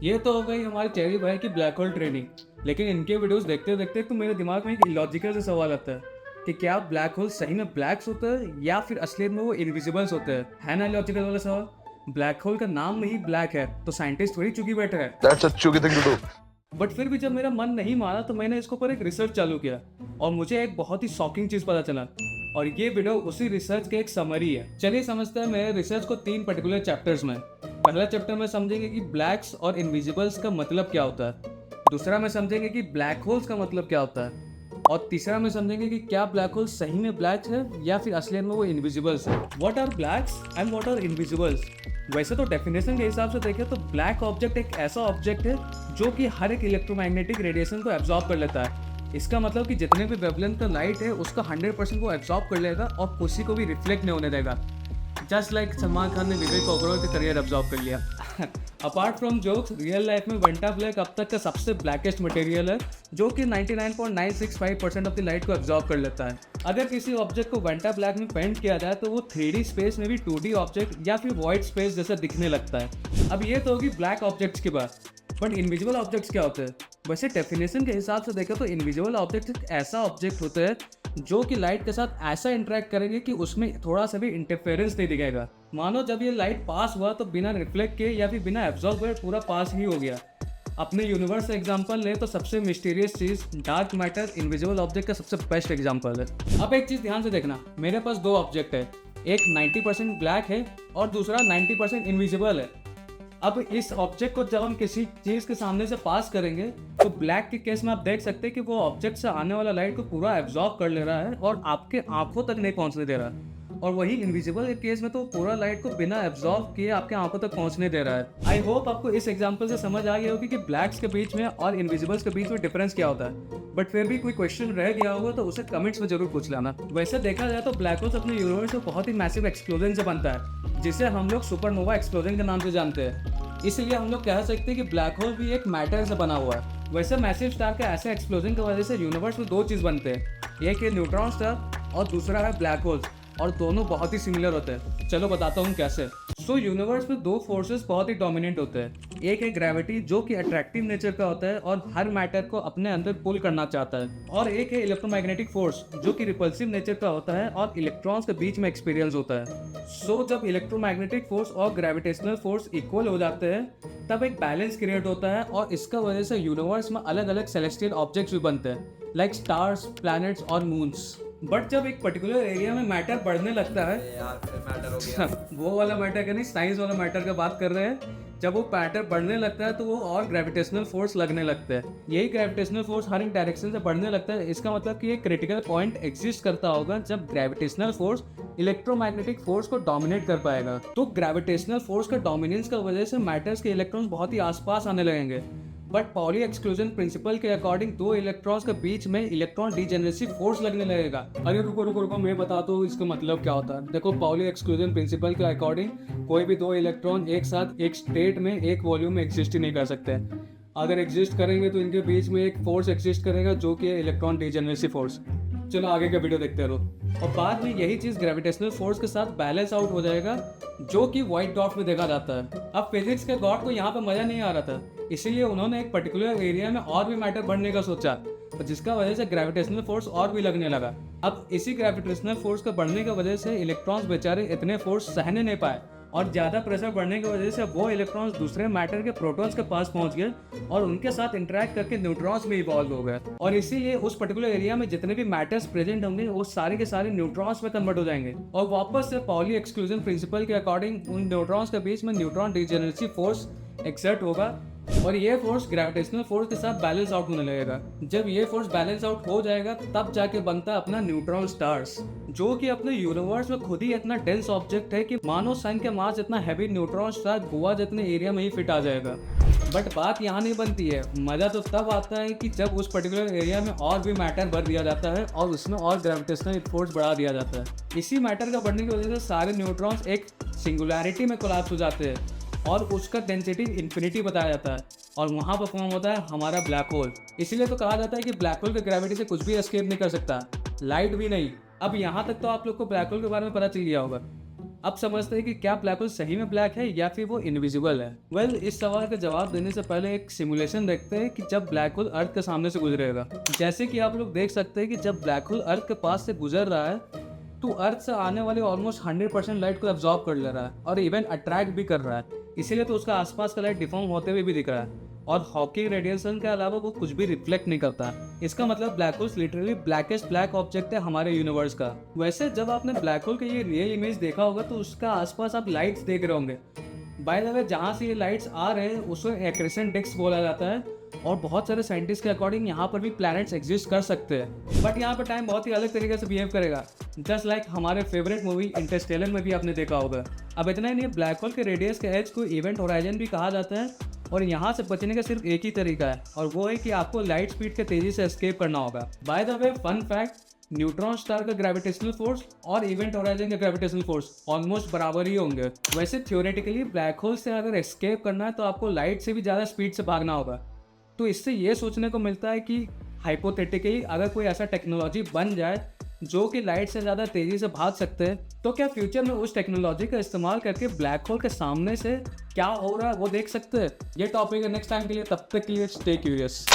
ये तो हो गई हमारे चेरी भाई की ब्लैक होल ट्रेनिंग। लेकिन इनके वीडियोस देखते देखते तो मेरे दिमाग में एक इलॉजिकल सा सवाल आता है कि क्या ब्लैक होल सही में ब्लैक्स होता है या फिर असलियत में वो इनविजिबल्स होते हैं। है ना इलॉजिकल वाला सवाल। ब्लैक होल का नाम में ही ब्लैक है तो साइंटिस्ट थोड़ी चुकी बैठे हैं। That's a chunky thing to do. But फिर भी जब मेरा मन नहीं माना तो मैंने इसके ऊपर एक रिसर्च चालू किया और मुझे एक बहुत ही शॉकिंग चीज पता चला। और ये वीडियो उसी रिसर्च के एक समरी है। चलिए समझते हैं मेरे रिसर्च को 3 पर्टिकुलर चैप्टर्स में। पहला चैप्टर में समझेंगे कि ब्लैक्स और इनविजिबल्स का मतलब क्या होता है। दूसरा में समझेंगे कि ब्लैक होल्स का मतलब क्या होता है। और तीसरा में समझेंगे कि क्या ब्लैक होल सही में ब्लैक है या फिर असलियत में वो इनविजिबल्स है। What are blacks and what are invisibles. वैसे तो डेफिनेशन के हिसाब से देखें तो ब्लैक ऑब्जेक्ट एक ऐसा ऑब्जेक्ट है जो कि हर एक इलेक्ट्रोमैग्नेटिक रेडिएशन को एब्जॉर्ब कर लेता है। इसका मतलब कि जितने भी वेवलेंथ का लाइट है उसका 100% वो एब्जॉर्ब कर लेगा और किसी को भी रिफ्लेक्ट नहीं होने देगा। जस्ट लाइक सलमान खान ने विवेक ओबरॉय का करियर एब्जॉर्ब कर लिया। Apart from jokes, real life में वेंटा ब्लैक अब तक का सबसे ब्लैकेस्ट मटेरियल है जो कि 99.965% ऑफ द लाइट को एब्जॉर्ब कर लेता है। अगर किसी ऑब्जेक्ट को वेंटा ब्लैक में पेंट किया जाए तो वो 3D स्पेस में भी 2D ऑब्जेक्ट या फिर वाइट स्पेस जैसा दिखने लगता है। अब ये तो होगी ब्लैक ऑब्जेक्ट्स की बात। बट इनविजिबल ऑब्जेक्ट्स क्या होते हैं। वैसे डेफिनेशन के हिसाब से देखें तो इनविजिबल ऑब्जेक्ट एक ऐसा ऑब्जेक्ट होता है जो कि लाइट के साथ ऐसा इंटरेक्ट करेंगे कि उसमें थोड़ा सा भी इंटरफेरेंस नहीं दिखेगा। मानो जब ये लाइट पास हुआ तो बिना रिफ्लेक्ट किए या फिर बिना एब्जॉर्ब हुए पूरा पास ही हो गया। अपने यूनिवर्स से एग्जांपल लें तो सबसे मिस्टीरियस चीज़ डार्क मैटर इनविजिबल ऑब्जेक्ट का सबसे बेस्ट एग्जांपल है। अब एक चीज़ ध्यान से देखना, मेरे पास 2 ऑब्जेक्ट है, एक 90% ब्लैक है और दूसरा 90% इनविजिबल है। अब इस ऑब्जेक्ट को जब हम किसी चीज़ के सामने से पास करेंगे तो ब्लैक के केस में आप देख सकते हैं कि वो ऑब्जेक्ट से आने वाला लाइट को पूरा एब्जॉर्ब कर ले रहा है और आपके आंखों तक नहीं पहुंचने दे रहा है। और वही इनविजिबल के केस में तो पूरा लाइट को बिना एब्जॉर्ब किए आपके आंखों तक पहुंचने दे रहा है। आई होप आपको इस एग्जांपल से समझ आ गया होगी कि ब्लैक्स के बीच में और इनविजिबल्स के बीच में डिफरेंस क्या होता है। बट फिर भी कोई क्वेश्चन रह गया होगा तो उसे कमेंट्स में जरूर पूछ लेना। वैसे देखा जाए तो ब्लैक होल्स अपने यूनिवर्स में बहुत ही मैसिव एक्सप्लोजन से बनता है जिसे हम लोग सुपरनोवा एक्सप्लोजन के नाम से जानते हैं। इसलिए हम लोग कह सकते हैं कि ब्लैक होल भी एक मैटर से बना हुआ है। वैसे मैसिव स्टार के ऐसे एक्सप्लोजन की वजह से यूनिवर्स में 2 चीज़ बनते हैं, एक है न्यूट्रॉन स्टार और दूसरा है ब्लैक होल्स, और दोनों बहुत ही सिमिलर होते हैं। चलो बताता हूँ कैसे। यूनिवर्स में 2 फोर्सेस बहुत ही डोमिनेंट होते हैं। एक है ग्रेविटी जो कि अट्रैक्टिव नेचर का होता है और हर मैटर को अपने अंदर पुल करना चाहता है, और एक है इलेक्ट्रोमैग्नेटिक फोर्स जो कि रिपल्सिव नेचर का होता है और इलेक्ट्रॉन्स के बीच में एक्सपीरियंस होता है। जब इलेक्ट्रोमैग्नेटिक फोर्स और ग्रेविटेशनल फोर्स इक्वल हो जाते हैं तब एक बैलेंस क्रिएट होता है और इसका वजह से यूनिवर्स में अलग अलग सेलेस्टियल ऑब्जेक्ट्स भी बनते हैं लाइक स्टार्स, प्लैनेट्स और मून्स। बट जब एक पर्टिकुलर एरिया में मैटर बढ़ने लगता है, यार फिर मैटर हो गया। वो वाला मैटर का नहीं, साइंस वाला मैटर का बात कर रहे हैं। जब वो मैटर बढ़ने लगता है तो वो और ग्रेविटेशनल फोर्स लगने लगता है। यही ग्रेविटेशनल फोर्स हर एक डायरेक्शन से बढ़ने लगता है। इसका मतलब कि एक क्रिटिकल पॉइंट एग्जिस्ट करता होगा जब ग्रेविटेशनल फोर्स इलेक्ट्रोमैग्नेटिक फोर्स को डोमिनेट कर पाएगा। तो ग्रेविटेशनल फोर्स का डोमिनेंस की वजह से मैटर्स के इलेक्ट्रॉन्स बहुत ही आसपास आने लगेंगे। बट पॉली एक्सक्लूजन प्रिंसिपल के अकॉर्डिंग 2 इलेक्ट्रॉन्स के बीच में इलेक्ट्रॉन डीजेनरेसी फोर्स लगने लगेगा। अरे रुको रुको रुको, मैं बताता हूँ इसका मतलब क्या होता है। देखो, पॉली एक्सक्लूजन प्रिंसिपल के अकॉर्डिंग कोई भी 2 इलेक्ट्रॉन एक साथ एक स्टेट में एक वॉल्यूम में एग्जिस्ट ही नहीं कर सकते। अगर एग्जिस्ट करेंगे तो इनके बीच में एक फोर्स एग्जिस्ट करेगा जो कि है इलेक्ट्रॉन डीजेनरेसी फोर्स। चलो आगे का वीडियो देखते रहो। और बाद में यही चीज़ ग्रेविटेशनल फोर्स के साथ बैलेंस आउट हो जाएगा जो कि व्हाइट डॉट में देखा जाता है। अब फिजिक्स के गॉड को यहाँ पे मज़ा नहीं आ रहा था, इसीलिए उन्होंने एक पर्टिकुलर एरिया में और भी मैटर बढ़ने का सोचा, तो जिसका वजह से ग्रेविटेशनल फोर्स और भी लगने लगा। अब इसी ग्रेविटेशनल फोर्स का बढ़ने की वजह से इलेक्ट्रॉन्स बेचारे इतने फोर्स सहने नहीं पाए और ज़्यादा प्रेशर बढ़ने की वजह से वो इलेक्ट्रॉन्स दूसरे मैटर के प्रोटॉन्स के पास पहुंच गए और उनके साथ इंटरेक्ट करके न्यूट्रॉन्स में इवॉल्व हो गए। और इसीलिए उस पर्टिकुलर एरिया में जितने भी मैटर्स प्रेजेंट होंगे वो सारे के सारे न्यूट्रॉन्स में कन्वर्ट हो जाएंगे और वापस से पॉली एक्सक्लूजन प्रिंसिपल के अकॉर्डिंग उन न्यूट्रॉन्स के बीच में न्यूट्रॉन डीजेनरेसी फोर्स एक्सर्ट होगा और ये फोर्स ग्रेविटेशनल फोर्स के साथ बैलेंस आउट होने लगेगा। जब ये फोर्स बैलेंस आउट हो जाएगा तब जाके बनता है अपना न्यूट्रॉन स्टार्स, जो कि अपने यूनिवर्स में खुद ही इतना डेंस ऑब्जेक्ट है कि मानो सन के मास इतना हैवी न्यूट्रॉन स्टार गोवा जितने एरिया में ही फिट आ जाएगा। बट बात यहाँ नहीं बनती है, मज़ा तो तब आता है कि जब उस पर्टिकुलर एरिया में और भी मैटर भर दिया जाता है और उसमें और ग्रेविटेशनल फोर्स बढ़ा दिया जाता है। इसी मैटर का बढ़ने की वजह से सारे न्यूट्रॉन्स एक सिंगुलैरिटी में कोलैप्स हो जाते हैं और उसका डेंसिटी इन्फिनिटी बताया जाता है और वहाँ पर फॉर्म होता है हमारा ब्लैक होल। इसीलिए तो कहा जाता है कि ब्लैक होल की ग्रेविटी से कुछ भी एस्केप नहीं कर सकता, लाइट भी नहीं। अब यहाँ तक तो आप लोग को ब्लैक होल के बारे में पता चल गया होगा। अब समझते हैं कि क्या ब्लैक होल सही में ब्लैक है या फिर वो इनविजिबल है। वेल, इस सवाल का जवाब देने से पहले एक सिमुलेशन देखते हैं कि जब ब्लैक होल अर्थ के सामने से गुजरेगा। जैसे कि आप लोग देख सकते हैं कि जब ब्लैक होल अर्थ के पास से गुजर रहा है तो अर्थ से आने वाली ऑलमोस्ट 100% लाइट को एब्जॉर्ब कर ले रहा है और इवन अट्रैक्ट भी कर रहा है। इसीलिए तो उसका आसपास का लाइट डिफॉर्म होते हुए भी दिख रहा है और हॉकिंग रेडिएशन के अलावा वो कुछ भी रिफ्लेक्ट नहीं करता। इसका मतलब black holes literally blackest black object है हमारे यूनिवर्स का। वैसे जब आपने ब्लैक होल का ये रियल इमेज देखा होगा तो उसका आसपास आप लाइट्स देख रहे होंगे। बाय द वे, जहाँ से ये लाइट्स आ रहे हैं उसे एक्रेसेंट डिस्क बोला जाता है और बहुत सारे साइंटिस्ट के अकॉर्डिंग यहाँ पर भी प्लैनेट्स एग्जिस्ट कर सकते हैं। बट यहाँ पर टाइम बहुत ही अलग तरीके से बिहेव करेगा, जस्ट लाइक हमारे फेवरेट मूवी इंटरस्टेलर में भी आपने देखा होगा। अब इतना ही नहीं, ब्लैक होल के रेडियस के एज को इवेंट होराइजन भी कहा जाता है और यहाँ से बचने का सिर्फ एक ही तरीका है और वो है कि आपको लाइट स्पीड के तेजी से एस्केप करना होगा। By the way, fun fact, neutron star का ग्रेविटेशनल फोर्स और इवेंट होराइजन का ग्रेविटेशनल फोर्स ऑलमोस्ट बराबर ही होंगे। वैसे थ्योरेटिकली ब्लैक होल से अगर एस्केप करना है तो आपको लाइट से भी ज़्यादा स्पीड से भागना होगा। तो इससे ये सोचने को मिलता है कि हाइपोथेटिकली अगर कोई ऐसा टेक्नोलॉजी बन जाए जो कि लाइट से ज़्यादा तेज़ी से भाग सकते हैं, तो क्या फ्यूचर में उस टेक्नोलॉजी का इस्तेमाल करके ब्लैक होल के सामने से क्या हो रहा है वो देख सकते हैं। ये टॉपिक है नेक्स्ट टाइम के लिए, तब तक के लिए स्टे क्यूरियस।